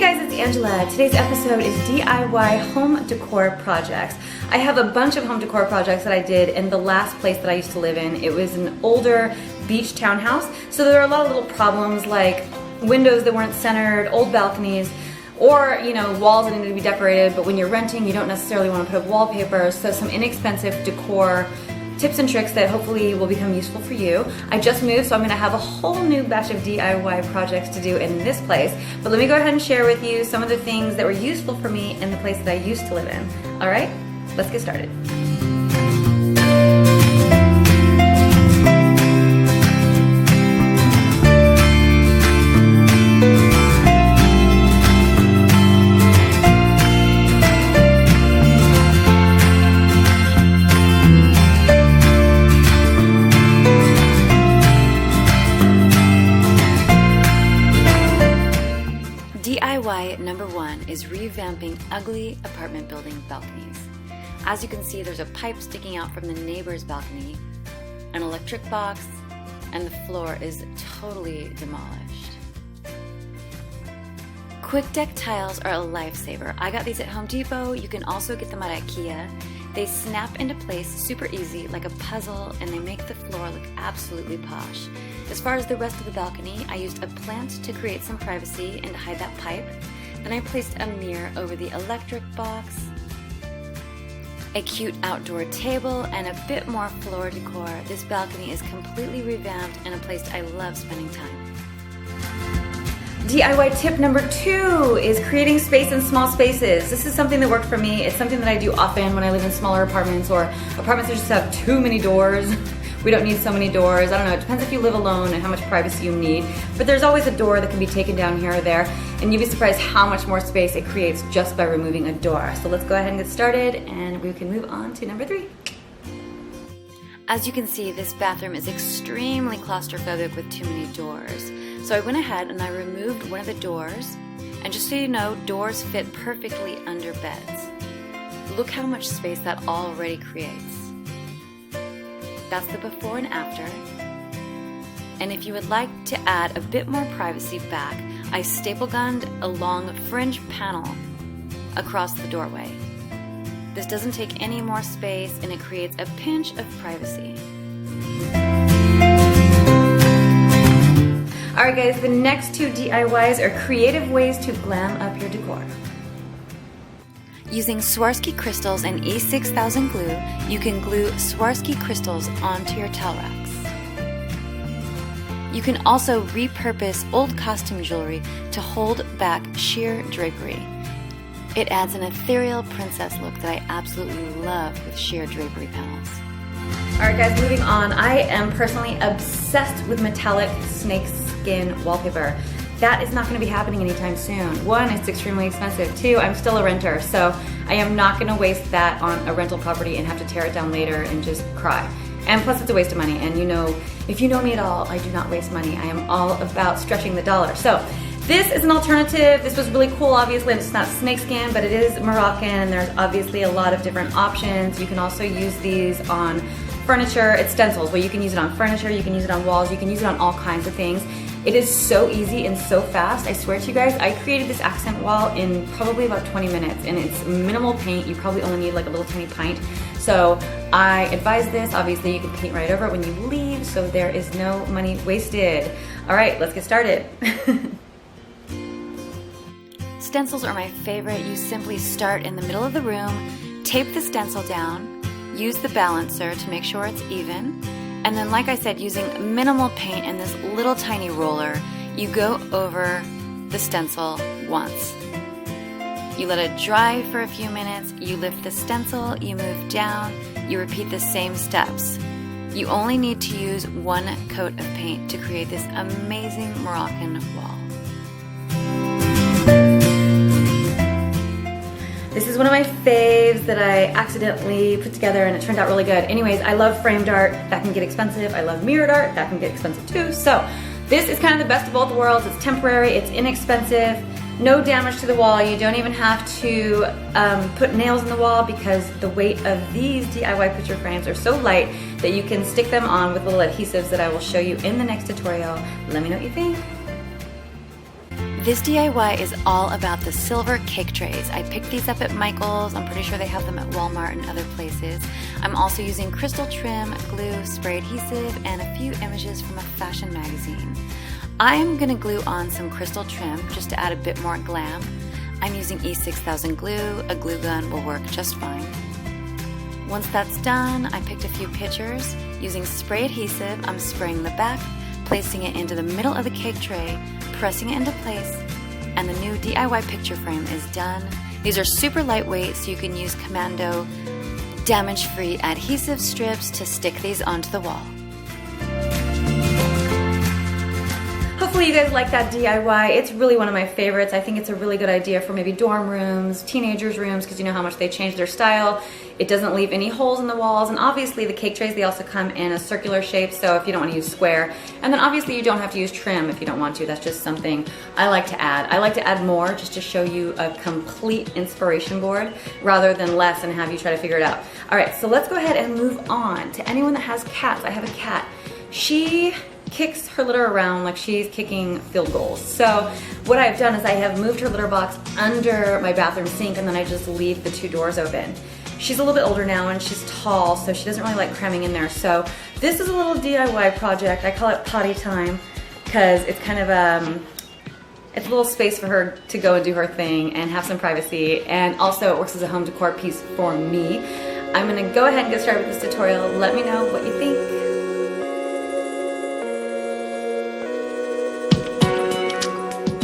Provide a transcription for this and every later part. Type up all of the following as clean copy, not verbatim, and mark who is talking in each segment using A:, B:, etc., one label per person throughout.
A: Hey guys, it's Angela. Today's episode is DIY home decor projects. I have a bunch of home decor projects that I did in the last place that I used to live in. It was an older beach townhouse, so there are a lot of little problems like windows that weren't centered, old balconies, or walls that need to be decorated, but when you're renting you don't necessarily want to put up wallpaper, so some inexpensive decor tips and tricks that hopefully will become useful for you. I just moved, so I'm gonna have a whole new batch of DIY projects to do in this place. But let me go ahead and share with you some of the things that were useful for me in the place that I used to live in. All right, let's get started. DIY number one is revamping ugly apartment building balconies. As you can see, there's a pipe sticking out from the neighbor's balcony, an electric box, and the floor is totally demolished. Quick deck tiles are a lifesaver. I got these at Home Depot. You can also get them at IKEA. They snap into place super easy like a puzzle, and they make the floor look absolutely posh. As far as the rest of the balcony, I used a plant to create some privacy and to hide that pipe. Then I placed a mirror over the electric box, a cute outdoor table, and a bit more floor decor. This balcony is completely revamped and a place I love spending time. DIY tip number two is creating space in small spaces. This is something that worked for me. It's something that I do often when I live in smaller apartments or apartments that just have too many doors. We don't need so many doors. I don't know, it depends if you live alone and how much privacy you need. But there's always a door that can be taken down here or there, and you'd be surprised how much more space it creates just by removing a door. So let's go ahead and get started, and we can move on to number three. As you can see, this bathroom is extremely claustrophobic with too many doors. So I went ahead and I removed one of the doors, and just so you know, doors fit perfectly under beds. Look how much space that already creates. That's the before and after. And if you would like to add a bit more privacy back, I staple gunned a long fringe panel across the doorway. This doesn't take any more space and it creates a pinch of privacy. Alright guys, the next two DIYs are creative ways to glam up your decor. Using Swarovski crystals and E6000 glue, you can glue Swarovski crystals onto your towel racks. You can also repurpose old costume jewelry to hold back sheer drapery. It adds an ethereal princess look that I absolutely love with sheer drapery panels. Alright guys, moving on. I am personally obsessed with metallic snakeskin wallpaper. That is not going to be happening anytime soon. One, it's extremely expensive. Two, I'm still a renter, so I am not going to waste that on a rental property and have to tear it down later and just cry. And plus it's a waste of money, and if you know me at all, I do not waste money. I am all about stretching the dollar. So this is an alternative. This was really cool, obviously. It's not snakeskin, but it is Moroccan, and there's obviously a lot of different options. You can also use these on furniture. It's stencils, where you can use it on furniture, you can use it on walls, you can use it on all kinds of things. It is so easy and so fast. I swear to you guys, I created this accent wall in probably about 20 minutes, and it's minimal paint. You probably only need like a little tiny pint. So I advise this. Obviously you can paint right over it when you leave, so there is no money wasted. All right, let's get started. Stencils are my favorite. You simply start in the middle of the room, tape the stencil down, use the balancer to make sure it's even, and then, like I said, using minimal paint and this little tiny roller, you go over the stencil once. You let it dry for a few minutes, you lift the stencil, you move down, you repeat the same steps. You only need to use one coat of paint to create this amazing Moroccan wall. This is one of my faves that I accidentally put together and it turned out really good. Anyways, I love framed art. That can get expensive. I love mirrored art. That can get expensive too. So this is kind of the best of both worlds. It's temporary. It's inexpensive. No damage to the wall. You don't even have to put nails in the wall because the weight of these DIY picture frames are so light that you can stick them on with little adhesives that I will show you in the next tutorial. Let me know what you think. This DIY is all about the silver cake trays. I picked these up at Michael's. I'm pretty sure they have them at Walmart and other places. I'm also using crystal trim, glue, spray adhesive, and a few images from a fashion magazine. I'm gonna glue on some crystal trim just to add a bit more glam. I'm using E6000 glue. A glue gun will work just fine. Once that's done, I picked a few pictures. Using spray adhesive, I'm spraying the back, placing it into the middle of the cake tray, pressing it into place, and the new DIY picture frame is done. These are super lightweight, so you can use Commando damage-free adhesive strips to stick these onto the wall. Hopefully you guys like that DIY. It's really one of my favorites. I think it's a really good idea for maybe dorm rooms, teenagers' rooms, because you know how much they change their style. It doesn't leave any holes in the walls, and obviously the cake trays, they also come in a circular shape, so if you don't want to use square. And then obviously you don't have to use trim if you don't want to. That's just something I like to add. I like to add more just to show you a complete inspiration board rather than less and have you try to figure it out. All right, so let's go ahead and move on to anyone that has cats. I have a cat. She kicks her litter around like she's kicking field goals. So what I've done is I have moved her litter box under my bathroom sink, and then I just leave the two doors open. She's a little bit older now and she's tall, so she doesn't really like cramming in there. So this is a little DIY project. I call it potty time because it's kind of it's a little space for her to go and do her thing and have some privacy, and also it works as a home decor piece for me. I'm gonna go ahead and get started with this tutorial. Let me know what you think.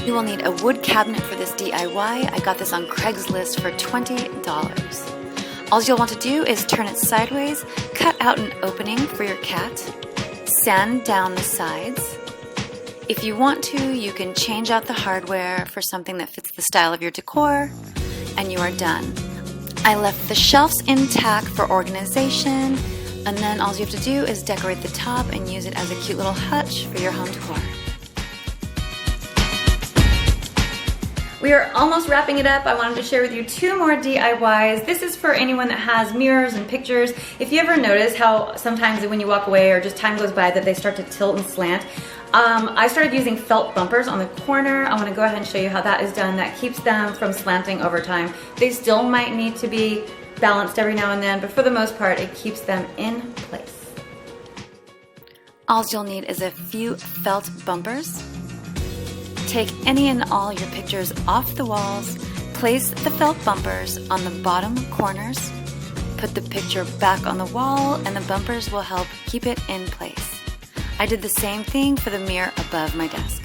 A: You will need a wood cabinet for this DIY. I got this on Craigslist for $20. All you'll want to do is turn it sideways, cut out an opening for your cat, sand down the sides. If you want to, you can change out the hardware for something that fits the style of your decor, and you are done. I left the shelves intact for organization, and then all you have to do is decorate the top and use it as a cute little hutch for your home decor. We are almost wrapping it up. I wanted to share with you two more DIYs. This is for anyone that has mirrors and pictures. If you ever notice how sometimes when you walk away or just time goes by that they start to tilt and slant, I started using felt bumpers on the corner. I want to go ahead and show you how that is done. That keeps them from slanting over time. They still might need to be balanced every now and then, but for the most part, it keeps them in place. All you'll need is a few felt bumpers. Take any and all your pictures off the walls, place the felt bumpers on the bottom corners, put the picture back on the wall, and the bumpers will help keep it in place. I did the same thing for the mirror above my desk.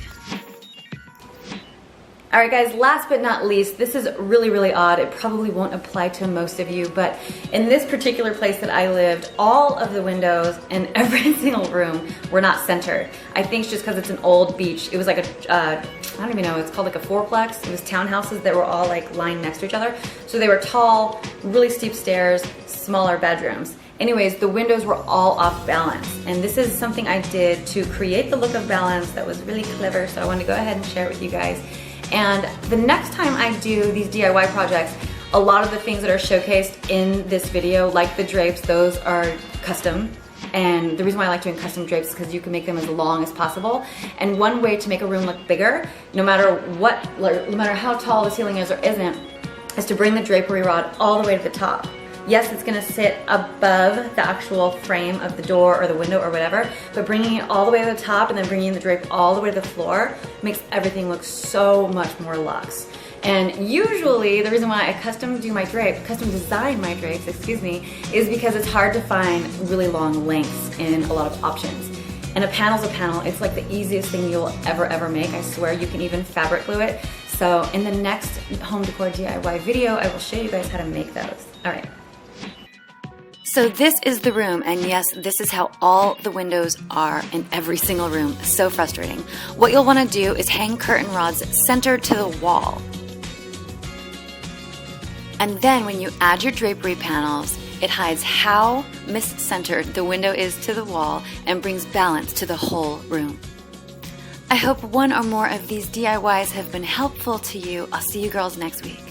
A: All right guys, last but not least, this is really, really odd. It probably won't apply to most of you, but in this particular place that I lived, all of the windows in every single room were not centered. I think it's just because it's an old beach. It was like I don't even know, it's called like a fourplex. It was townhouses that were all like lined next to each other. So they were tall, really steep stairs, smaller bedrooms. Anyways, the windows were all off balance, and this is something I did to create the look of balance that was really clever, so I wanted to go ahead and share it with you guys. And the next time I do these DIY projects, a lot of the things that are showcased in this video, like the drapes, those are custom. And the reason why I like doing custom drapes is because you can make them as long as possible. And one way to make a room look bigger, no matter how tall the ceiling is or isn't, is to bring the drapery rod all the way to the top. Yes, it's gonna sit above the actual frame of the door or the window or whatever, but bringing it all the way to the top and then bringing the drape all the way to the floor makes everything look so much more luxe. And usually the reason why I custom design my drapes, is because it's hard to find really long lengths in a lot of options. And a panel's a panel. It's like the easiest thing you'll ever make. I swear you can even fabric glue it. So in the next home decor DIY video, I will show you guys how to make those. All right. So this is the room, and yes, this is how all the windows are in every single room. So frustrating. What you'll want to do is hang curtain rods centered to the wall. And then when you add your drapery panels, it hides how mis-centered the window is to the wall and brings balance to the whole room. I hope one or more of these DIYs have been helpful to you. I'll see you girls next week.